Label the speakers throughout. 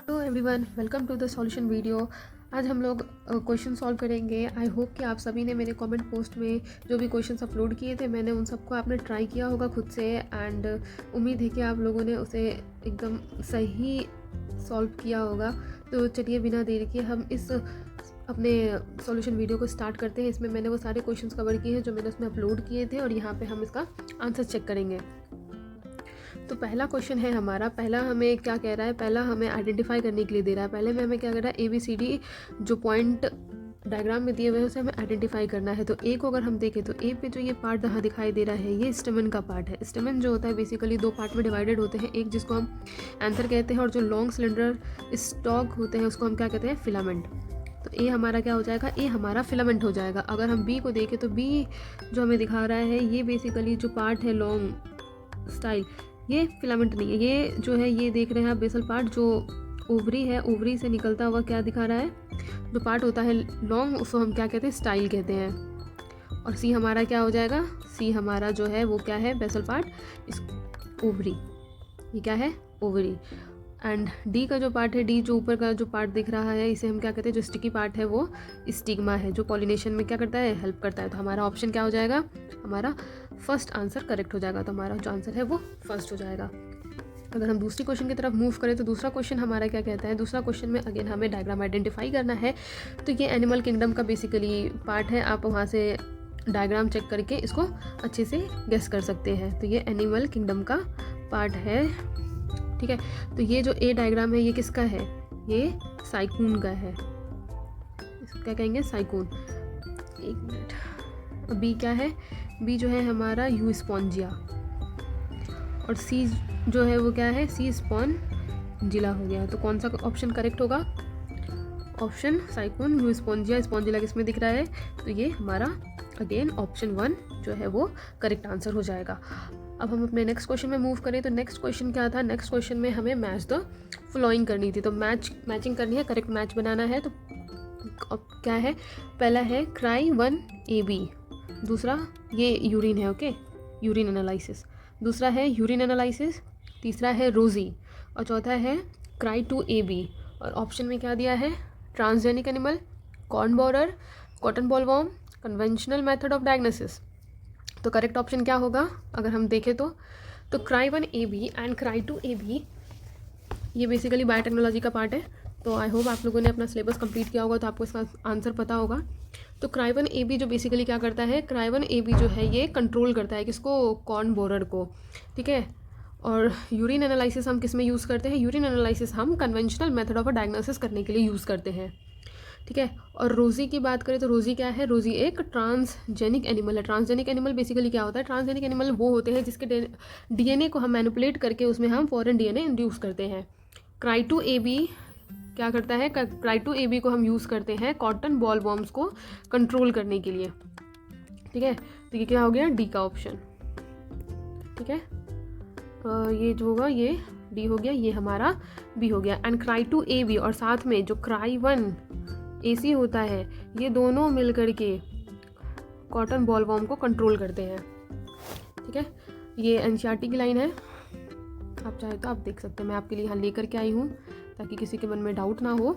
Speaker 1: Hello everyone, welcome to the solution video. आज हम लोग क्वेश्चन सॉल्व करेंगे। आई होप कि आप सभी ने मेरे कमेंट पोस्ट में जो भी क्वेश्चंस अपलोड किए थे मैंने उन सबको आपने ट्राई किया होगा खुद से, एंड उम्मीद है कि आप लोगों ने उसे एकदम सही सॉल्व किया होगा। तो चलिए बिना देर के हम इस अपने सॉल्यूशन वीडियो को स्टार्ट करते हैं। इसमें मैंने वो सारे क्वेश्चंस कवर किए हैं जो मैंने उसमें अपलोड किए थे और यहाँ पे हम इसका आंसर चेक करेंगे। तो पहला क्वेश्चन है हमारा, पहला हमें क्या कह रहा है, पहला हमें आइडेंटिफाई करने के लिए दे रहा है। पहले में हमें क्या कर रहा है, ABCD जो पॉइंट डायग्राम में दिए हुए हैं उसे हमें आइडेंटिफाई करना है। तो ए को अगर हम देखें तो ए पे जो ये पार्ट यहाँ दिखाई दे रहा है ये स्टेमन का पार्ट है। स्टेमन जो होता है बेसिकली दो पार्ट में डिवाइडेड होते हैं, एक जिसको हम एंथर कहते हैं और जो लॉन्ग सिलेंडर स्टॉक होते हैं उसको हम क्या कहते हैं, फिलामेंट। तो ए हमारा क्या हो जाएगा, ए हमारा फिलामेंट हो जाएगा। अगर हम बी को देखें तो बी जो हमें दिखा रहा है ये बेसिकली जो पार्ट है लॉन्ग स्टाइल, ये फिलामेंट नहीं है। ये जो है ये देख रहे हैं आप बेसल पार्ट जो ओवरी है, ओवरी से निकलता हुआ क्या दिखा रहा है, जो पार्ट होता है लॉन्ग उसको हम क्या कहते हैं, स्टाइल कहते हैं। और सी हमारा क्या हो जाएगा, सी हमारा जो है वो क्या है, बेसल पार्ट, इस ओवरी, ये क्या है, ओवरी। एंड डी का जो पार्ट है, डी जो ऊपर का जो पार्ट दिख रहा है इसे हम क्या कहते हैं, जो स्टिकी पार्ट है वो स्टिग्मा है, जो पॉलिनेशन में क्या करता है, हेल्प करता है। तो हमारा ऑप्शन क्या हो जाएगा, हमारा फर्स्ट आंसर करेक्ट हो जाएगा। तो हमारा जो आंसर है वो फर्स्ट हो जाएगा। अगर हम दूसरी क्वेश्चन की तरफ मूव करें तो दूसरा क्वेश्चन हमारा क्या कहता है, दूसरा क्वेश्चन में अगेन हमें डायग्राम आइडेंटिफाई करना है। तो ये एनिमल किंगडम का बेसिकली पार्ट है, आप वहाँ से डायग्राम चेक करके इसको अच्छे से गेस कर सकते हैं। तो ये एनिमल किंगडम का पार्ट है, ठीक है। तो ये जो ए डायग्राम है ये किसका है, ये साइकून का है, इसको क्या कहेंगे, साइकून। एक मिनट, बी क्या है, बी जो है हमारा यू स्पॉन्जिया, और सी जो है वो क्या है, सी स्पॉन्जिला हो गया। तो कौन सा ऑप्शन करेक्ट होगा, ऑप्शन साइकून यू स्पॉन्जिया। स्पॉन्जिला किस में दिख रहा है, तो ये हमारा अगेन ऑप्शन 1 जो है वो करेक्ट आंसर हो जाएगा। अब हम अपने नेक्स्ट क्वेश्चन में मूव करें तो नेक्स्ट क्वेश्चन क्या था, नेक्स्ट क्वेश्चन में हमें मैच द फ्लोइंग करनी थी। तो मैचिंग करनी है, करेक्ट मैच बनाना है। तो अब क्या है, पहला है क्राई 1AB, दूसरा ये यूरिन है, ओके, यूरिन एनालिसिस, दूसरा है यूरिन एनालिसिस, तीसरा है रोजी, और चौथा है क्राई 2AB। और ऑप्शन में क्या दिया है, transgenic animal, corn borer, cotton bollworm, conventional method of diagnosis. तो करेक्ट ऑप्शन क्या होगा अगर हम देखें तो cry 1AB and cry 2AB ये बेसिकली बायोटेक्नोलॉजी का पार्ट है। तो आई होप आप लोगों ने अपना सिलेबस कंप्लीट किया होगा तो आपको इसका आंसर पता होगा। तो क्राई 1AB जो बेसिकली क्या करता है, क्राई 1AB जो है ये कंट्रोल करता है किसको, कॉर्न बोरर को, ठीक है। और यूरिन एनालिसिस हम किस में यूज़ करते हैं, यूरिन एनालिसिस हम कन्वेंशनल मेथड ऑफ डायग्नोसिस करने के लिए यूज़ करते हैं, ठीक है। और रोजी की बात करें तो रोजी क्या है, रोजी एक ट्रांसजेनिक एनिमल है। ट्रांसजेनिक एनिमल बेसिकली क्या होता है, ट्रांसजेनिक एनिमल वो होते हैं जिसके DNA को हम मैनिपुलेट करके उसमें हम फॉरेन DNA इंड्यूस करते हैं। क्राई 2AB क्या करता है, क्राई 2AB को हम यूज़ करते हैं कॉटन बॉलवॉर्म्स को कंट्रोल करने के लिए, ठीक है। तो ये क्या हो गया, डी का ऑप्शन, ठीक है। ये जो होगा ये डी हो गया, ये हमारा बी हो गया। एंड क्राई 2AB और साथ में जो क्राई 1AC होता है ये दोनों मिल करके कॉटन बॉलवॉर्म को कंट्रोल करते हैं, ठीक है। ये NCERT की लाइन है, आप चाहे तो आप देख सकते हैं, मैं आपके लिए यहाँ लेकर के आई हूँ ताकि किसी के मन में डाउट ना हो।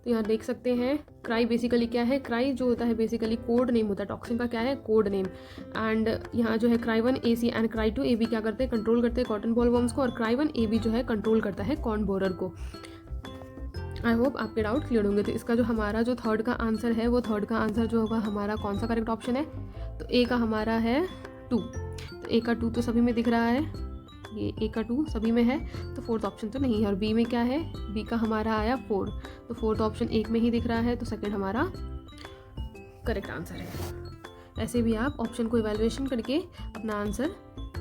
Speaker 1: तो यहाँ देख सकते हैं क्राई बेसिकली क्या है, क्राई जो होता है बेसिकली कोड नेम होता है, टॉक्सिन का क्या है, कोड नेम। एंड यहाँ जो है cry 1AC and cry 2AB क्या करते हैं, कंट्रोल करते हैं कॉटन बॉलवॉर्म्स को, और क्राई 1AB जो है कंट्रोल करता है कॉर्न बोरर को। आई होप आपके डाउट क्लियर होंगे। तो इसका जो हमारा जो थर्ड का आंसर है वो थर्ड का आंसर जो होगा हमारा कौन सा करेक्ट ऑप्शन है, तो ए का हमारा है 2। तो ए का 2 तो सभी में दिख रहा है, ये ए का 2 सभी में है, तो फोर्थ ऑप्शन तो नहीं है। और बी में क्या है, बी का हमारा आया 4, तो फोर्थ ऑप्शन एक में ही दिख रहा है, तो सेकंड हमारा करेक्ट आंसर है। ऐसे भी आप ऑप्शन को इवैल्यूएशन करके अपना आंसर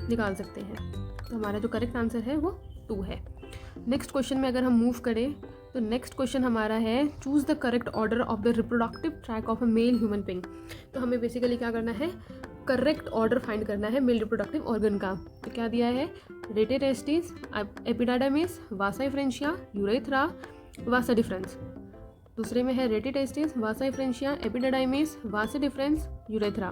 Speaker 1: निकाल सकते हैं। तो हमारा जो करेक्ट आंसर है वो 2 है। नेक्स्ट क्वेश्चन में अगर हम मूव करें तो नेक्स्ट क्वेश्चन हमारा है choose the correct order of the reproductive tract of a male human being. तो हमें बेसिकली क्या करना है, करेक्ट ऑर्डर फाइंड करना है मेल रिप्रोडक्टिव ऑर्गन का। तो क्या दिया है, rete testis, epididymis, vasa efferentia, urethra, vasa deferens. दूसरे में है rete testis, vasa efferentia, epididymis, vasa deferens, urethra.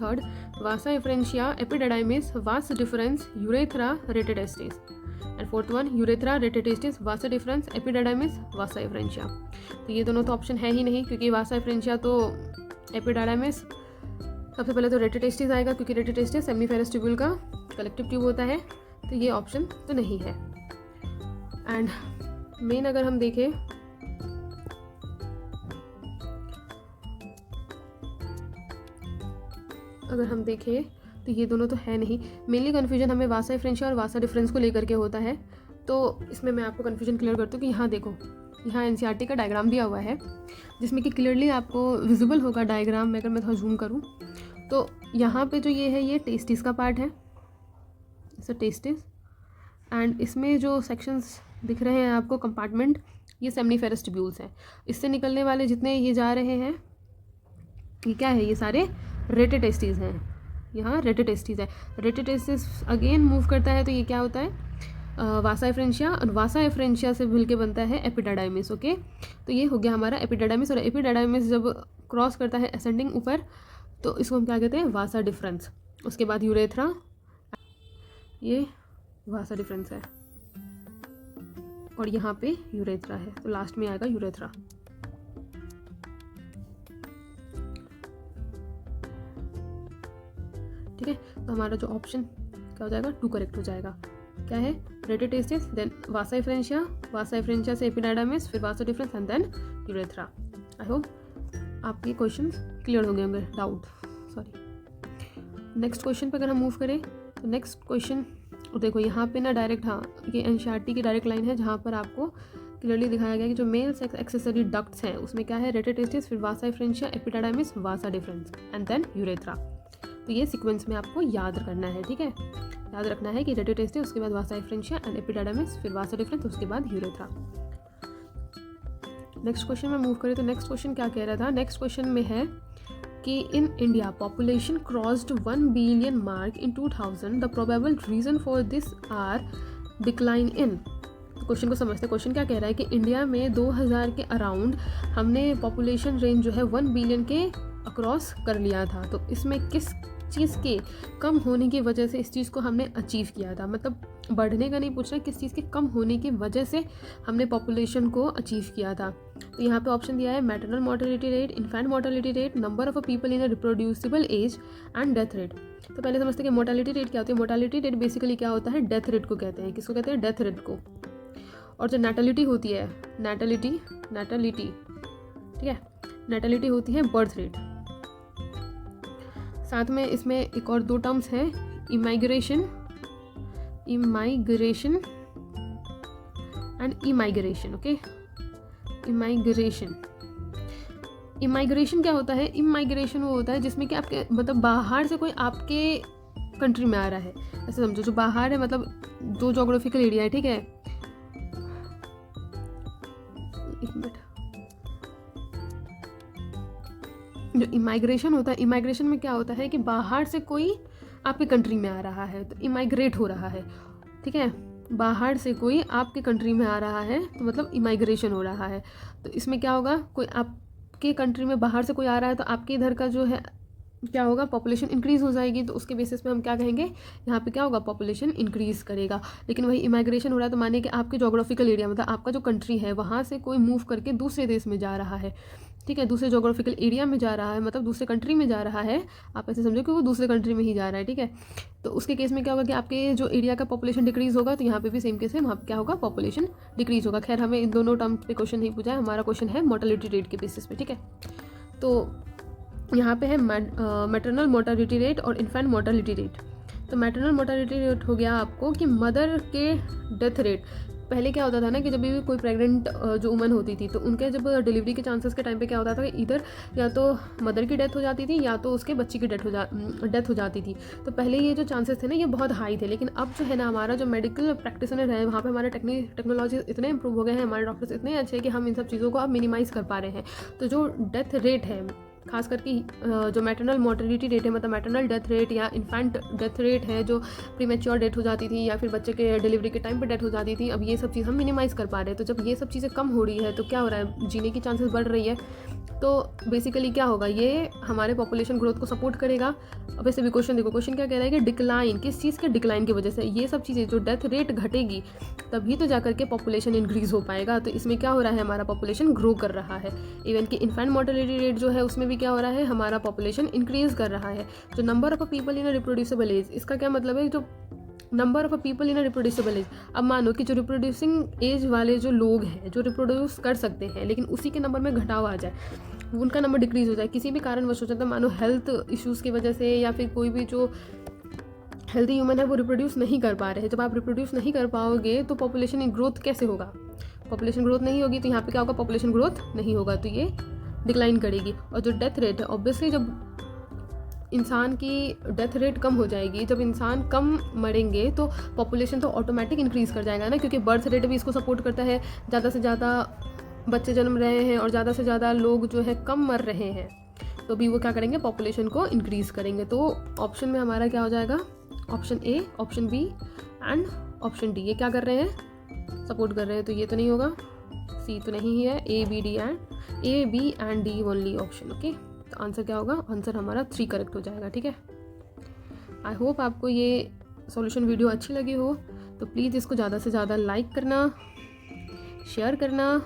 Speaker 1: Third vasa efferentia, epididymis, vasa deferens, urethra, rete testis. And fourth one urethra, rete testis, vasa deferens, epididymis, vasa efferentia. तो ये दोनों तो option है ही नहीं, क्योंकि वासा एफ्रेंशिया तो एपिडाइडाइमिस, सबसे पहले तो रेटिटेस्टिस आएगा क्योंकि रेटिटेस्टिस सेमिफेरस ट्यूब्यूल का कलेक्टिव ट्यूब होता है, तो ये ऑप्शन तो नहीं है। एंड मेन अगर हम देखें तो ये दोनों तो है नहीं। मेनली कन्फ्यूजन हमें वासा एफ्रेंशिया और वासा डिफरेंस को लेकर के होता है। तो इसमें मैं आपको कन्फ्यूजन क्लियर करती हूँ कि यहाँ देखो, यहाँ एनसीईआरटी का डायग्राम दिया हुआ है जिसमें कि क्लियरली आपको विजिबल होगा डायग्राम में। अगर मैं थोड़ा जूम करूँ तो यहाँ पे जो ये है ये टेस्टिस का पार्ट है, इट्स टेस्टिस। एंड इसमें जो सेक्शंस दिख रहे हैं आपको कंपार्टमेंट, ये सेमनीफेरस ट्यूब्यूल्स हैं। इससे निकलने वाले जितने ये जा रहे हैं ये क्या है, ये सारे रेटिटेस्टिस हैं। यहाँ रेटिटेस्टिस है, रेटिटेस्टिस अगेन मूव करता है तो ये क्या होता है वासा एफ्रेंशिया, और वासा एफ्रेंशिया से मिल के बनता है एपिडाइडाइमिस। ओके, तो ये हो गया हमारा एपिडाइडाइमिस। और एपिडाइडाइमिस जब क्रॉस करता है असेंडिंग ऊपर तो इसको हम क्या कहते हैं, वासा डिफरेंस। उसके बाद यूरेथ्रा, ये वासा डिफरेंस है, और यहाँ पे यूरेथ्रा है, तो लास्ट में आएगा यूरेथ्रा। ठीक है, तो हमारा जो ऑप्शन क्या हो जाएगा, 2 करेक्ट हो जाएगा। क्या है, rete testis, then vasa efferentia, vasa efferentia से एपिडाइडाइमिस, फिर vasa deferens and then urethra. I hope आपके क्वेश्चंस क्लियर हो गए होंगे, डाउट सॉरी। नेक्स्ट क्वेश्चन पे अगर हम मूव करें तो नेक्स्ट क्वेश्चन देखो, यहाँ पे ना डायरेक्ट, हाँ ये एनसीईआरटी की डायरेक्ट लाइन है जहाँ पर आपको क्लियरली दिखाया गया कि जो मेल सेक्स एक्सेसरी डक्ट्स हैं उसमें क्या है, रेटिटेस्टिस, फिर vasa efferentia, epididymis, vasa deferens and then urethra. तो ये सीक्वेंस में आपको याद करना है। ठीक है, याद रखना है कि रेटिटेस्टिस, उसके बाद वासा एफ्रेंशिया एंड एपिडाइडाइमिस, फिर वासा डिफरेंस, उसके बाद यूरेथ्रा। नेक्स्ट क्वेश्चन में मूव करें तो नेक्स्ट क्वेश्चन क्या कह रहा था, नेक्स्ट क्वेश्चन में है कि in India population crossed 1 billion mark in 2000, the probable reason for this are decline in. Question को समझते हैं, क्वेश्चन क्या कह रहा है कि इंडिया में 2000 के अराउंड हमने पॉपुलेशन रेंज जो है 1 बिलियन के अक्रॉस कर लिया था, तो इसमें किस चीज़ के कम होने की वजह से इस चीज़ को हमने अचीव किया था। मतलब बढ़ने का नहीं पूछ रहा, किस चीज़ के कम होने की वजह से हमने पॉपुलेशन को अचीव किया था। तो यहाँ पे ऑप्शन दिया है maternal mortality rate, infant mortality rate, number of people in a reproducible age and death rate. तो पहले समझते हैं कि मोर्टेलिटी रेट क्या होती है। मोर्टेलिटी रेट बेसिकली क्या होता है, डेथ रेट को कहते हैं। किसको कहते हैं, डेथ रेट को। और जो नैटलिटी होती है, नैटलिटी ठीक है, नैटलिटी होती है बर्थ रेट। साथ में इसमें एक और 2 टर्म्स हैं, immigration and immigration. Okay, immigration क्या होता है, इमाइग्रेशन वो होता है जिसमें कि आपके मतलब बाहर से कोई आपके कंट्री में आ रहा है। ऐसे समझो, जो बाहर है मतलब जो जोग्राफिकल एरिया है, ठीक है, एक मिनट, जो इमाइग्रेशन होता है, इमाइग्रेशन में क्या होता है कि बाहर से कोई आपके कंट्री में आ रहा है तो इमाइग्रेट हो रहा है। ठीक है, बाहर से कोई आपके कंट्री में आ रहा है तो मतलब इमाइग्रेशन हो रहा है। तो इसमें क्या होगा, कोई आपके कंट्री में बाहर से कोई आ रहा है तो आपके इधर का जो है क्या होगा, पॉपुलेशन इंक्रीज़ हो जाएगी। तो उसके बेसिस पे हम क्या कहेंगे, यहाँ पे क्या होगा, पॉपुलेशन इंक्रीज़ करेगा। लेकिन वही इमाइग्रेशन हो रहा है तो मानिए कि आपके जोग्राफिकल एरिया मतलब आपका जो कंट्री है वहाँ से कोई मूव करके दूसरे देश में जा रहा है। ठीक है, दूसरे जोग्राफिकल एरिया में जा रहा है, मतलब दूसरे कंट्री में जा रहा है। आप ऐसे समझो कि वो दूसरे कंट्री में ही जा रहा है। ठीक है, तो उसके केस में क्या होगा कि आपके जो एरिया का पॉपुलेशन डिक्रीज़ होगा, तो यहाँ पे भी सेम केस है, वहाँ पे क्या होगा, पॉपुलेशन डिक्रीज़ होगा। खैर हमें इन दोनों टर्म पे क्वेश्चन नहीं पूछा है, हमारा क्वेश्चन है मोर्टेलिटी रेट के बेसिस पे। ठीक है, तो यहाँ पे है मैटरनल मोर्टेलिटी रेट और इन्फेंट मोर्टेलिटी रेट। तो मैटरनल मोर्टेलिटी रेट हो गया आपको कि मदर के डेथ रेट। पहले क्या होता था ना कि जब भी कोई प्रेग्नेंट जो वुमन होती थी तो उनके जब डिलीवरी के चांसेस के टाइम पे क्या होता था कि इधर या तो मदर की डेथ हो जाती थी या तो उसके बच्चे की डेथ हो जाती थी। तो पहले ये जो चांसेस थे ना ये बहुत हाई थे। लेकिन अब जो है ना हमारा जो मेडिकल प्रैक्टिशनर है वहाँ पे हमारे टेक्नोलॉजी इतने इंप्रूव हो गए हैं, हमारे डॉक्टर्स इतने अच्छे हैं कि हम इन सब चीज़ों को अब मिनिमाइज़ कर पा रहे हैं। तो जो डेथ रेट है खास करके जो मैटरनल मोर्टेलिटी रेट है मतलब मैटरनल डेथ रेट या इन्फेंट डेथ रेट है, जो प्रीमेच्योर डेथ हो जाती थी या फिर बच्चे के डिलीवरी के टाइम पे डेथ हो जाती थी, अब ये सब चीज़ हम मिनिमाइज़ कर पा रहे हैं। तो जब ये सब चीज़ें कम हो रही है तो क्या हो रहा है, जीने की चांसेस बढ़ रही है। तो बेसिकली क्या होगा, ये हमारे पॉपुलेशन ग्रोथ को सपोर्ट करेगा। अब ऐसे भी क्वेश्चन देखो, क्वेश्चन क्या कह रहा है कि डिक्लाइन, किस चीज़ के डिक्लाइन की वजह से, ये सब चीज़ें जो डेथ रेट घटेगी तभी तो जाकर के पॉपुलेशन इंक्रीज़ हो पाएगा। तो इसमें क्या हो रहा है, हमारा पॉपुलेशन ग्रो कर रहा है। इवन कि इन्फेंट मोर्टेलिटी रेट जो है उसमें भी क्या हो रहा है, हमारा पॉपुलेशन इंक्रीज़ कर रहा है। जो number of people in a reproducible age, इसका क्या मतलब है, जो number of people in a reproducible age. अब मानो कि जो रिप्रोड्यूसिंग एज वाले जो लोग हैं जो रिप्रोड्यूस कर सकते हैं, लेकिन उसी के नंबर में घटाव आ जाए, उनका नंबर डिक्रीज़ हो जाए, किसी भी कारणवश हो जाता है, मानो हेल्थ इश्यूज़ की वजह से या फिर कोई भी जो हेल्दी ह्यूमन है वो रिप्रोड्यूस नहीं कर पा रहे हैं। जब आप रिप्रोड्यूस नहीं कर पाओगे तो पॉपुलेशन ग्रोथ कैसे होगा, पॉपुलेशन ग्रोथ नहीं होगी तो यहाँ पे क्या होगा, पॉपुलेशन ग्रोथ नहीं होगा, तो ये डिक्लाइन करेगी। और जो डेथ रेट है, ऑब्वियसली जब इंसान की डेथ रेट कम हो जाएगी, जब इंसान कम मरेंगे तो पॉपुलेशन तो ऑटोमेटिक इंक्रीज़ कर जाएगा ना, क्योंकि बर्थ रेट भी इसको सपोर्ट करता है। ज़्यादा से ज़्यादा बच्चे जन्म रहे हैं और ज़्यादा से ज़्यादा लोग जो है कम मर रहे हैं, तो भी वो क्या करेंगे, पॉपुलेशन को इंक्रीज़ करेंगे। तो ऑप्शन में हमारा क्या हो जाएगा, option A, option B and option D, ये क्या कर रहे हैं, सपोर्ट कर रहे हैं। तो ये तो नहीं होगा, सी तो नहीं है, A B and D only option. Okay, तो आंसर क्या होगा, आंसर हमारा 3 करेक्ट हो जाएगा। ठीक है, आई होप आपको ये सॉल्यूशन वीडियो अच्छी लगी हो, तो प्लीज़ इसको ज़्यादा से ज़्यादा लाइक करना, शेयर करना।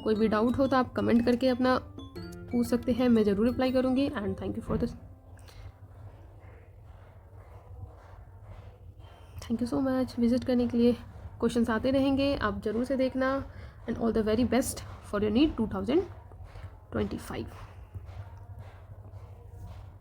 Speaker 1: कोई भी डाउट हो तो आप कमेंट करके अपना पूछ सकते हैं, मैं ज़रूर रिप्लाई करूँगी। And thank you for this, thank you so much visit करने के लिए। क्वेश्चंस आते रहेंगे, आप ज़रूर से देखना। And all the very best for your NEET 2025।